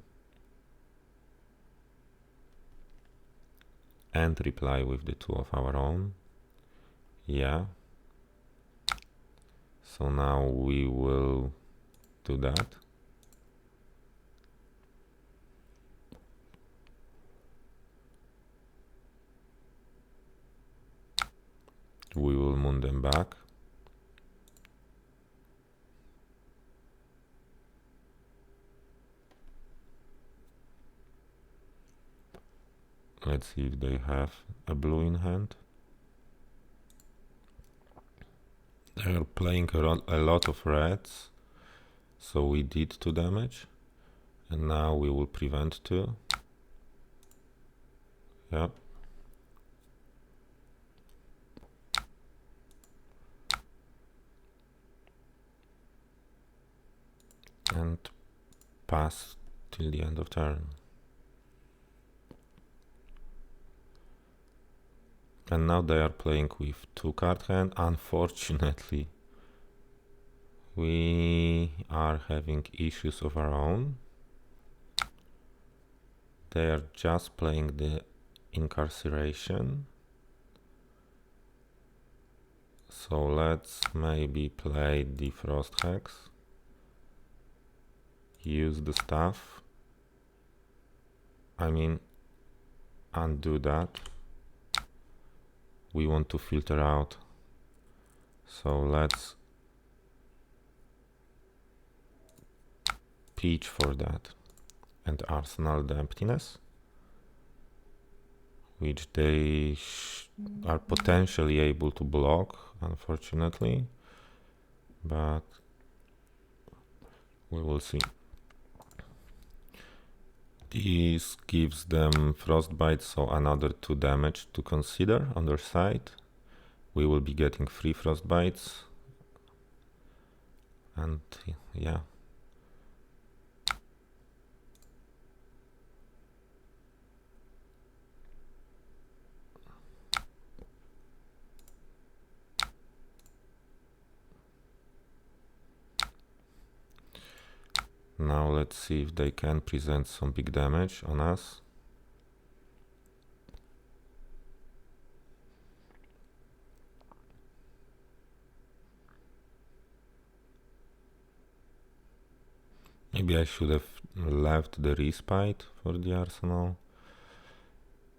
And reply with the 2 of our own. Yeah. So now we will do that. We will moon them back. Let's see if they have a blue in hand. They are playing a lot of reds, so we did 2 damage, and now we will prevent 2. Yep. And pass till the end of turn. And now they are playing with 2 card hand. Unfortunately, we are having issues of our own. They are just playing the incarceration. So let's maybe play the Frost Hex. Use the staff. I mean, undo that. We want to filter out. So let's pitch for that. And arsenal the emptiness, which they are potentially able to block, unfortunately, but we will see. This gives them frostbite, so another 2 damage to consider on their side. We will be getting 3 frostbites, and yeah. Now let's see if they can present some big damage on us. Maybe I should have left the respite for the arsenal.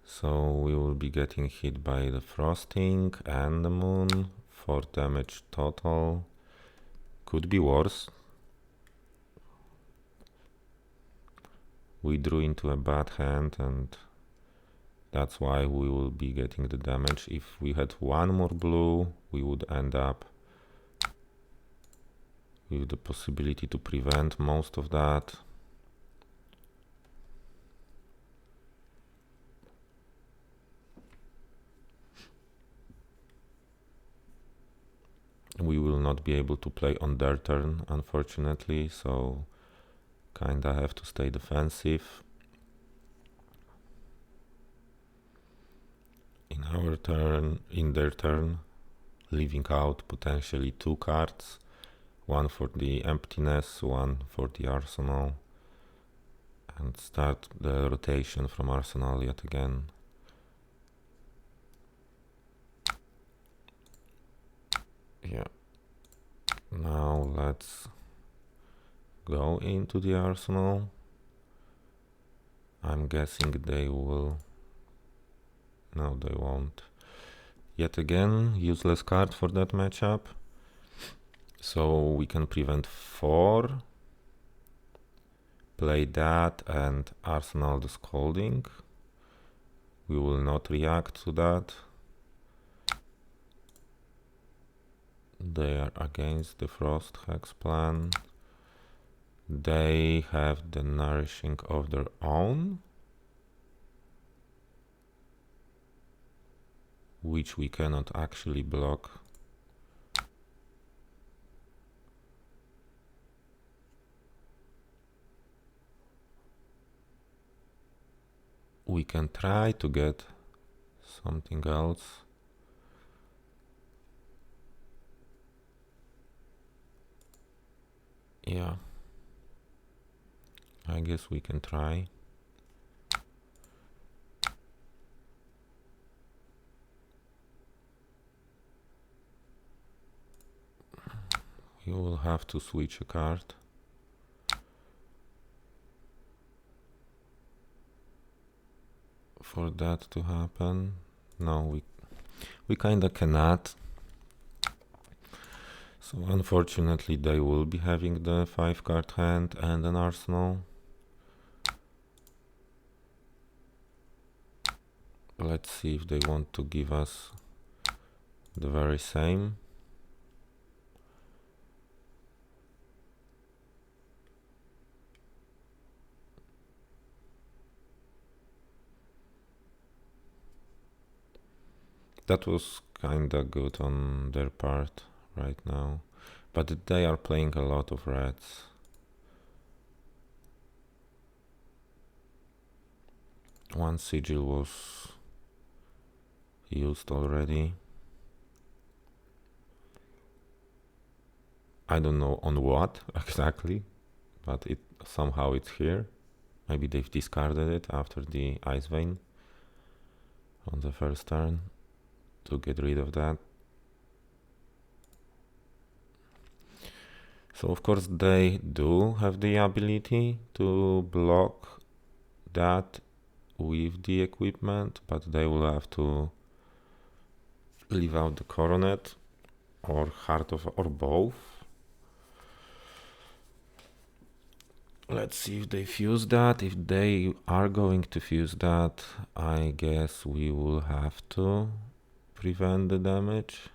So we will be getting hit by the frosting and the moon. 4 damage total. Could be worse. We drew into a bad hand, and that's why we will be getting the damage. If we had 1 more blue, we would end up with the possibility to prevent most of that. We will not be able to play on their turn, unfortunately, so kinda have to stay defensive. In our turn, in their turn, leaving out potentially 2 cards, 1 for the emptiness, 1 for the arsenal, and start the rotation from arsenal yet again. Yeah. Now let's go into the arsenal. I'm guessing they will. No, they won't. Yet again, useless card for that matchup. So we can prevent 4. Play that and arsenal the scolding. We will not react to that. They are against the Frost Hex plan. They have the nourishing of their own, which we cannot actually block. We can try to get something else. Yeah, I guess we can try. You will have to switch a card. For that to happen. No, we kinda cannot. So unfortunately they will be having the 5 card hand and an arsenal. Let's see if they want to give us the very same. That was kinda good on their part right now, but they are playing a lot of reds. One sigil was used already. I don't know on what exactly, but somehow it's here. Maybe they've discarded it after the Ice Vein on the first turn to get rid of that. So of course they do have the ability to block that with the equipment, but they will have to leave out the Coronet or Heart of, or both. Let's see if they fuse that. If they are going to fuse that, I guess we will have to prevent the damage.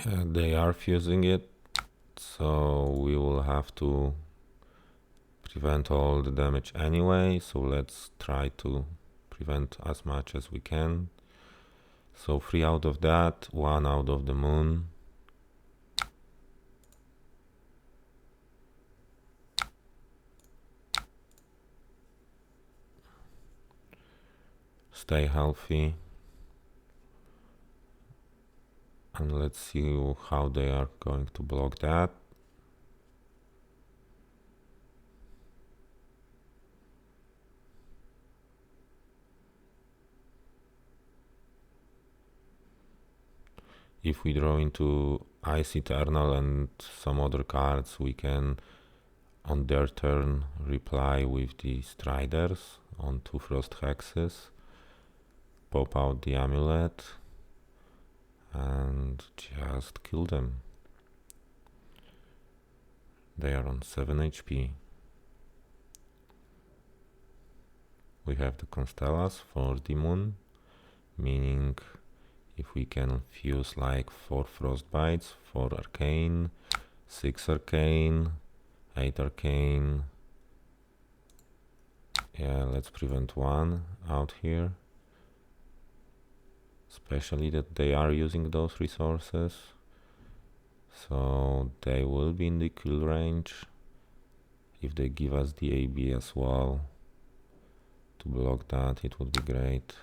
Yeah, they are fusing it, so we will have to prevent all the damage anyway, so let's try to prevent as much as we can. So 3 out of that, 1 out of the moon. Stay healthy. And let's see how they are going to block that. If we draw into Ice Eternal and some other cards, we can on their turn reply with the Striders on 2 Frost Hexes, pop out the Amulet and just kill them. They are on 7 HP. We have the Constellas for the moon, meaning if we can fuse like 4 Frostbites, 4 Arcane, 6 Arcane, 8 Arcane. Yeah, let's prevent 1 out here. Especially that they are using those resources, so they will be in the kill range. If they give us the AB as well to block that, it would be great.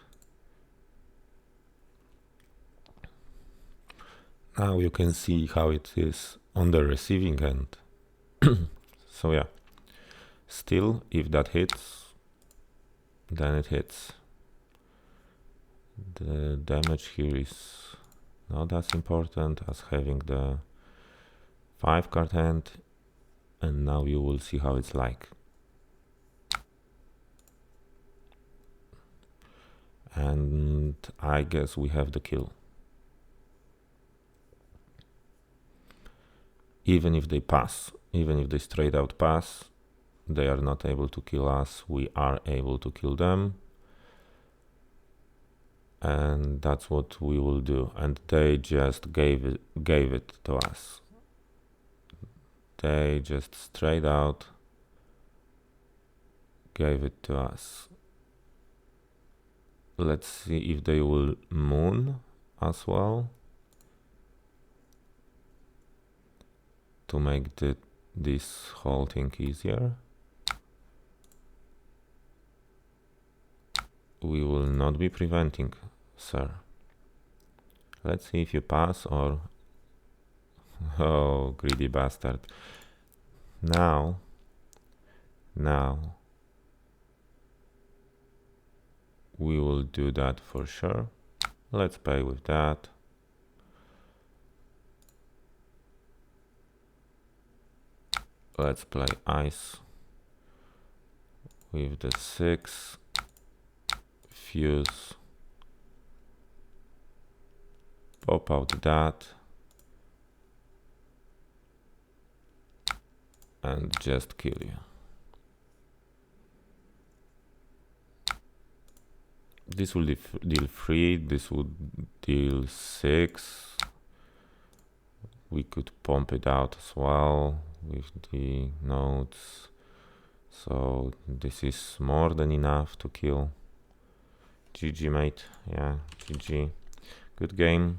Now you can see how it is on the receiving end. So yeah, still if that hits, then it hits. The damage here is not as important as having the 5 card hand, and now you will see how it's like. And I guess we have the kill. Even if they pass, even if they straight out pass, they are not able to kill us, we are able to kill them. And that's what we will do. And they just gave it to us. They just straight out gave it to us. Let's see if they will moon as well to make this whole thing easier. We will not be preventing, sir. Let's see if you pass or... Oh, greedy bastard. Now we will do that for sure. Let's pay with that. Let's play ice with the 6. Fuse, pop out that, and just kill you. This will deal 3, this would deal 6. We could pump it out as well with the nodes. So this is more than enough to kill. GG, mate. Yeah, GG. Good game.